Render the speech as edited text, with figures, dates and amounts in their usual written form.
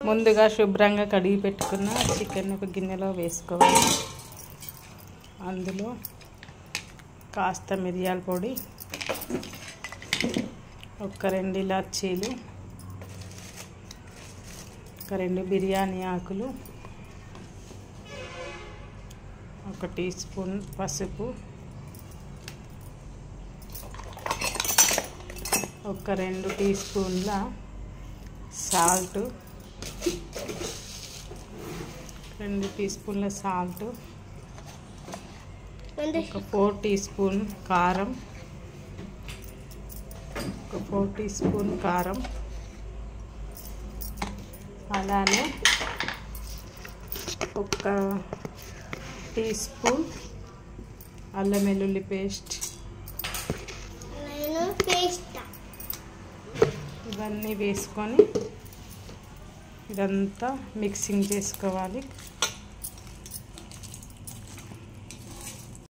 ముందుగా శుభ్రంగా కడిగి పెట్టుకున్న చికెన్ ఒక గిన్నెలో వేసుకోవాలి. అందులో కాస్త మిరియాల పొడి, ఒక 2 ఇలాచీలు, ఒక 2 బిర్యానీ ఆకులు, ఒక టీ స్పూన్ పసుపు, ఒక 2 టీ స్పూన్ల సాల్ట్, 2 టీ స్పూన్ల సాల్ట్, ఒక 4 టీ స్పూన్ కారం, ఒక 4 టీ స్పూన్ కారం, అలానే ఒక టీ స్పూన్ అల్లం వెల్లుల్లి పేస్ట్. ఇవన్నీ వేసుకొని ఇదంతా మిక్సింగ్ చేసుకోవాలి.